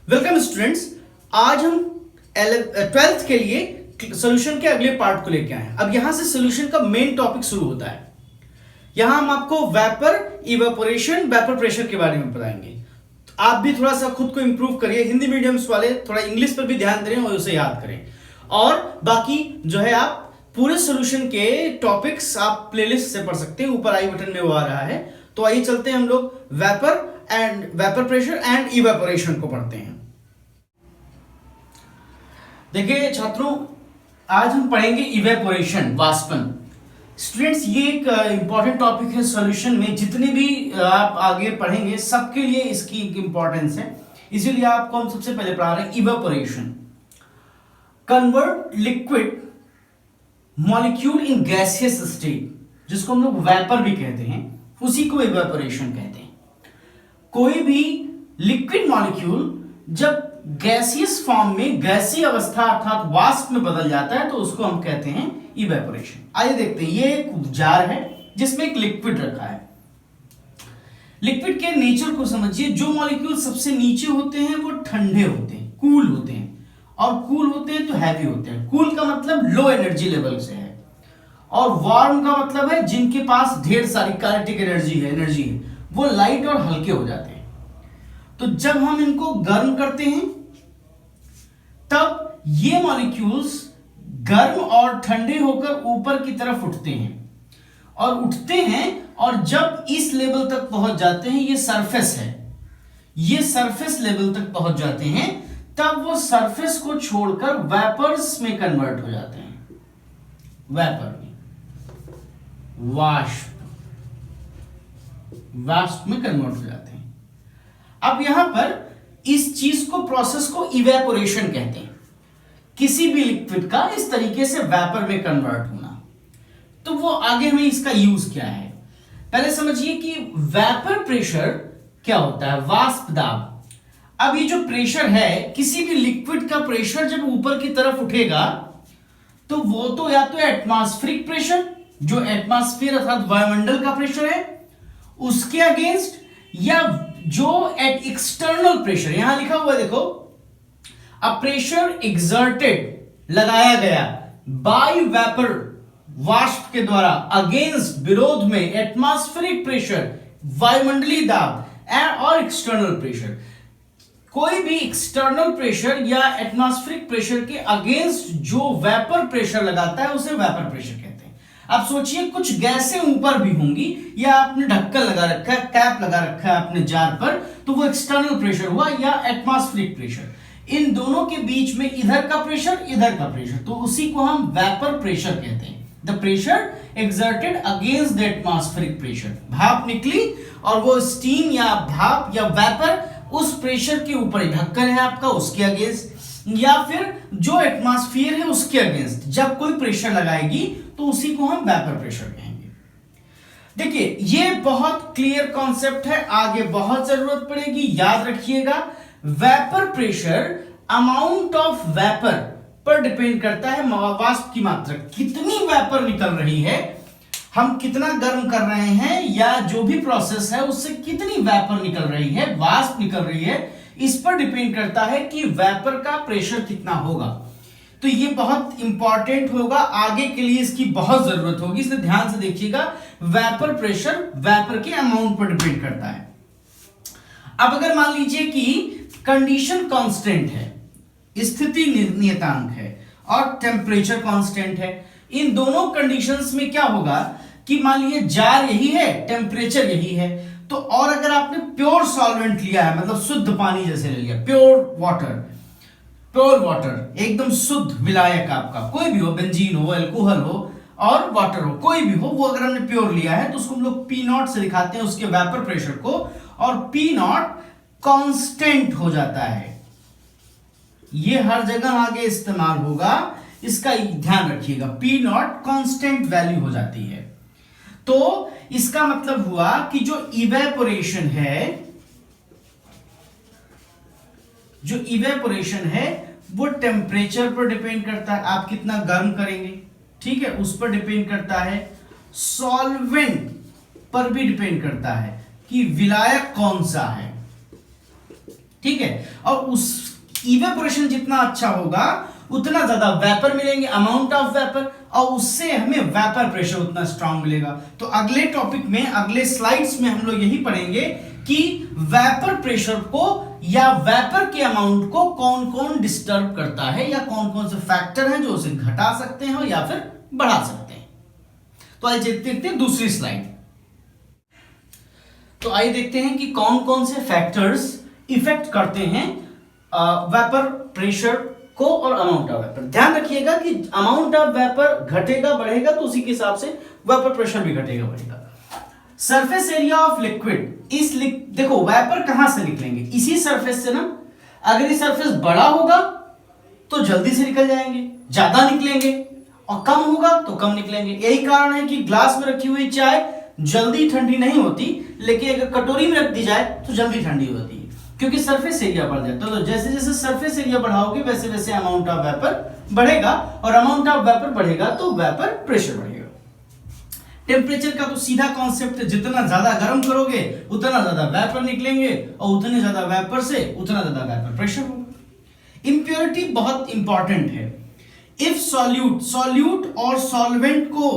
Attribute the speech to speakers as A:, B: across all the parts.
A: Welcome students. आज हम 12th के लिए सॉल्यूशन के अगले पार्ट को लेके आए हैं। अब यहां से सॉल्यूशन का मेन टॉपिक शुरू होता है। यहां हम आपको वेपर, इवेपोरेशन, वेपर प्रेशर के बारे में बताएंगे। तो आप भी थोड़ा सा खुद को इंप्रूव करिए। हिंदी मीडियम्स वाले थोड़ा इंग्लिश पर भी ध्यान दें और उसे याद करें। और बाकी जो है आप पूरे सॉल्यूशन के टॉपिक्स आप प्लेलिस्ट से पढ़ सकते हैं, ऊपर आई बटन में वो आ रहा है। तो आइए चलते हैं, हम लोग वेपर प्रेशर एंड इवेपोरेशन को पढ़ते हैं। देखिए छात्रों, आज हम पढ़ेंगे इवेपोरेशन, वाष्पन। स्टूडेंट्स, ये एक इंपॉर्टेंट टॉपिक है सॉल्यूशन में। जितने भी आप आगे पढ़ेंगे सबके लिए इसकी इंपॉर्टेंस है, इसीलिए आपको हम सबसे पहले पढ़ा रहे हैं evaporation. Convert liquid molecule in gaseous state, जिसको हम लोग वेपर भी कहते हैं, उसी को इवेपोरेशन कहते हैं। कोई भी लिक्विड मॉलिक्यूल जब गैसियस फॉर्म में, गैसीय अवस्था अर्थात वाष्प में बदल जाता है, तो उसको हम कहते हैं इवेपोरेशन। आइए देखते हैं। ये एक जार है जिसमें एक लिक्विड रखा है। लिक्विड के नेचर को समझिए। जो मॉलिक्यूल सबसे नीचे होते हैं वो ठंडे होते हैं, कूल होते हैं, और कूल होते हैं तो हैवी होते हैं। कूल का मतलब लो एनर्जी लेवल से है, और वार्म का मतलब है जिनके पास ढेर सारी काइनेटिक एनर्जी है, वो लाइट और हल्के हो जाते हैं। तो जब हम इनको गर्म करते हैं तब ये मॉलिक्यूल्स गर्म और ठंडे होकर ऊपर की तरफ उठते हैं, और जब इस लेवल तक पहुंच जाते हैं, ये सरफेस है, ये सरफेस लेवल तक पहुंच जाते हैं, तब वो सरफेस को छोड़कर वेपर्स में कन्वर्ट हो जाते हैं। वेपर में, वाष्प में कन्वर्ट हो जाते हैं। अब यहां पर इस चीज को, प्रोसेस को इवेपोरेशन कहते हैं। किसी भी लिक्विड का इस तरीके से वेपर में कन्वर्ट होना। तो वो आगे में इसका यूज क्या है, पहले समझिए कि वेपर प्रेशर क्या होता है। वाष्प दाब। अब ये जो प्रेशर है, किसी भी लिक्विड का प्रेशर जब ऊपर की तरफ उठेगा तो वो तो या तो एटमॉस्फेरिक प्रेशर, जो एटमॉस्फेयर अर्थात वायुमंडल का प्रेशर है, उसके अगेंस्ट, या जो एट एक्सटर्नल प्रेशर, यहां लिखा हुआ है देखो, अ प्रेशर एक्सर्टेड, लगाया गया, बाय वेपर, वाष्प के द्वारा, अगेंस्ट, विरोध में, एटमॉस्फेरिक प्रेशर, वायुमंडलीय दाब, और एक्सटर्नल प्रेशर। कोई भी एक्सटर्नल प्रेशर या एटमॉस्फेरिक प्रेशर के अगेंस्ट जो वेपर प्रेशर लगाता है उसे वेपर प्रेशर कहते हैं। अब सोचिए, कुछ गैसें ऊपर भी होंगी, या आपने ढक्कन लगा रखा है, कैप लगा रखा है अपने जार पर, तो वो एक्सटर्नल प्रेशर हुआ या एटमॉस्फेरिक प्रेशर। इन दोनों के बीच में इधर का प्रेशर, इधर का प्रेशर, तो उसी को हम वेपर प्रेशर कहते हैं। The pressure exerted against the atmospheric pressure. भाप निकली और वो स्टीम या भाप या वेपर उस प्रेशर के ऊपर, ढक्कन है आपका, उसके अगेंस्ट, या फिर जो एटमॉस्फेयर है उसके अगेंस्ट जब कोई प्रेशर लगाएगी, तो उसी को हम वेपर प्रेशर कहेंगे। देखिए, ये बहुत क्लियर कॉन्सेप्ट है, आगे बहुत जरूरत पड़ेगी, याद रखिएगा। Vapour pressure amount of vapour पर डिपेंड करता है, वाष्प की मात्रा, कितनी वेपर निकल रही है, हम कितना गर्म कर रहे हैं, या जो भी प्रोसेस है उससे कितनी वेपर निकल रही है, वाष्प निकल रही है, इस पर डिपेंड करता है कि वेपर का प्रेशर कितना होगा। तो ये बहुत इंपॉर्टेंट होगा, आगे के लिए इसकी बहुत जरूरत होगी, इसलिए ध्यान से देखिएगा। वेपर प्रेशर वेपर के अमाउंट पर डिपेंड करता है। अब अगर मान लीजिए कि कंडीशन कांस्टेंट है, स्थिति नियतांक है, और टेम्परेचर कांस्टेंट है, इन दोनों कंडीशंस में क्या होगा कि मान लीजिए जार यही है, टेम्परेचर यही है, तो और अगर आपने प्योर सॉल्वेंट लिया है, मतलब शुद्ध पानी जैसे ले लिया, प्योर वाटर, एकदम शुद्ध विलायक आपका, कोई भी हो, बेंजीन हो, अल्कोहल हो, और वाटर हो, कोई भी हो, वो अगर हमने प्योर लिया है तो उसको हम लोग P0 से दिखाते हैं, उसके वेपर प्रेशर को, और P0 कांस्टेंट हो जाता है। ये हर जगह आगे इस्तेमाल होगा, इसका ध्यान रखिएगा। P0 कांस्टेंट वैल्यू हो जाती है। तो इसका मतलब हुआ कि जो इवेपोरेशन है वो टेम्परेचर पर डिपेंड करता है, आप कितना गर्म करेंगे, ठीक है, उस पर डिपेंड करता है। सॉल्वेंट पर भी डिपेंड करता है कि विलायक कौन सा है, ठीक है, और उस इवेपोरेशन जितना अच्छा होगा उतना ज्यादा वेपर मिलेंगे, अमाउंट ऑफ वेपर, और उससे हमें वेपर प्रेशर उतना स्ट्रांग मिलेगा। तो अगले टॉपिक में, अगले स्लाइड्स में हम लोग यही पढ़ेंगे कि वेपर प्रेशर को या वेपर के अमाउंट को कौन कौन डिस्टर्ब करता है, या कौन कौन से फैक्टर हैं जो उसे घटा सकते हैं या फिर बढ़ा सकते हैं। तो आइए देखते हैं दूसरी स्लाइड। तो आइए देखते हैं कि कौन कौन से फैक्टर्स इफेक्ट करते हैं वेपर प्रेशर को और अमाउंट ऑफ वेपर। ध्यान रखिएगा कि अमाउंट ऑफ वेपर घटेगा बढ़ेगा तो उसी के हिसाब से वेपर प्रेशर भी घटेगा बढ़ेगा। सरफेस एरिया ऑफ लिक्विड, देखो वेपर कहां से निकलेंगे, इसी सरफेस से ना। अगर ये सरफेस बड़ा होगा तो जल्दी से निकल जाएंगे, ज्यादा निकलेंगे, और कम होगा तो कम निकलेंगे। यही कारण है कि ग्लास में रखी हुई चाय जल्दी ठंडी नहीं होती, लेकिन अगर कटोरी में रख दी जाए तो जल्दी ठंडी होती है, क्योंकि सरफेस एरिया बढ़ जाता है। तो जैसे जैसे सरफेस एरिया बढ़ाओगे वैसे वैसे अमाउंट ऑफ वेपर बढ़ेगा, और अमाउंट ऑफ वेपर बढ़ेगा तो वेपर प्रेशर बढ़ेगा। टेम्परेचर का तो सीधा कॉन्सेप्ट है, जितना ज्यादा गर्म करोगे उतना ज्यादा वेपर निकलेंगे, और उतने ज्यादा वेपर से उतना ज्यादा वेपर प्रेशर होगा। इंप्योरिटी बहुत इंपॉर्टेंट है। इफ सॉल्यूट और सॉल्वेंट को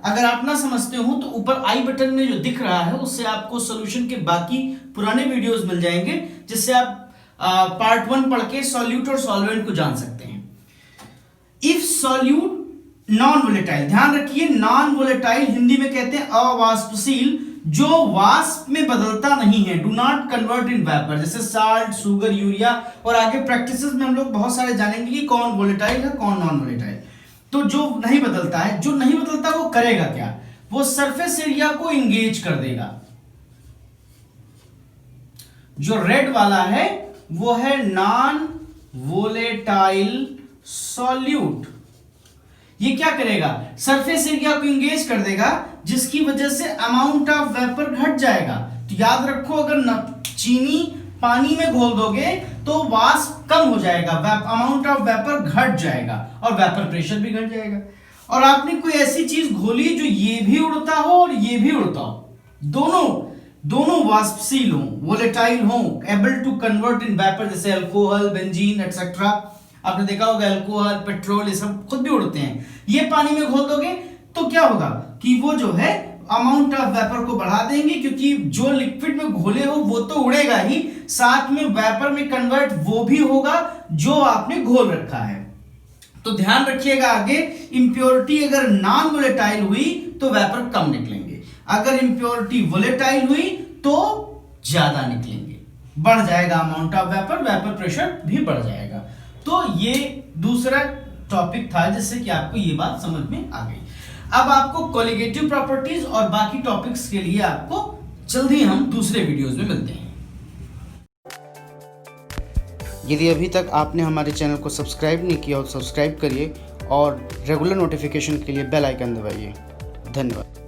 A: अगर आप ना समझते हो तो ऊपर आई बटन में जो दिख रहा है उससे आपको सॉल्यूशन के बाकी पुराने वीडियोस मिल जाएंगे, जिससे आप पार्ट 1 पढ़ के सॉल्यूट और सॉल्वेंट को जान सकते हैं। इफ सॉल्यूट नॉन वोलेटाइल, ध्यान रखिए नॉन वोलेटाइल हिंदी में कहते हैं अवाष्पशील, जो वाष्प में बदलता नहीं है, do not convert in vapour, जैसे साल्ट, शुगर, यूरिया, और आगे प्रैक्टिसेस में हम लोग बहुत सारे जानेंगे कि कौन वोलेटाइल है कौन नॉन वोलेटाइल। तो जो नहीं बदलता है, जो नहीं बदलता वो करेगा क्या, वो सरफेस एरिया को इंगेज कर देगा। जो रेड वाला है वो है नॉन वोलेटाइल सॉल्यूट। ये क्या करेगा, सरफेस एरिया को इंगेज कर देगा, जिसकी वजह से अमाउंट ऑफ वेपर घट जाएगा। तो याद रखो, अगर चीनी पानी में घोल दोगे तो वाष्प कम हो जाएगा, अमाउंट ऑफ वेपर घट जाएगा, और वेपर प्रेशर भी घट जाएगा। और आपने कोई ऐसी चीज घोली जो ये भी उड़ता हो और ये भी उड़ता हो, दोनों वाष्पशील हो, वोलेटाइल हो, able to convert in vapour, जैसे अल्कोहल, बेंजीन एक्सेट्रा। आपने देखा होगा अल्कोहल, पेट्रोल, ये सब खुद भी उड़ते हैं। ये पानी में घोल दोगे तो क्या होगा कि वो जो है अमाउंट ऑफ वेपर को बढ़ा देंगे, क्योंकि जो लिक्विड में घोले हो वो तो उड़ेगा ही, साथ में वेपर में कन्वर्ट वो भी होगा जो आपने घोल रखा है। तो ध्यान रखिएगा आगे, इंप्योरिटी अगर नॉन वोलेटाइल हुई तो वेपर कम निकलेंगे, अगर इंप्योरिटी वोलेटाइल हुई तो ज्यादा निकलेंगे, बढ़ जाएगा amount of vapour, vapour pressure भी बढ़ जाएगा। तो ये दूसरा टॉपिक था जिससे कि आपको ये बात समझ में आ गई। अब आपको कोलिगेटिव प्रॉपर्टीज और बाकी टॉपिक्स के लिए आपको जल्दी हम दूसरे वीडियोस में मिलते हैं।
B: यदि अभी तक आपने हमारे चैनल को सब्सक्राइब नहीं किया तो सब्सक्राइब करिए, और रेगुलर नोटिफिकेशन के लिए बेल आइकन दबाइए। धन्यवाद।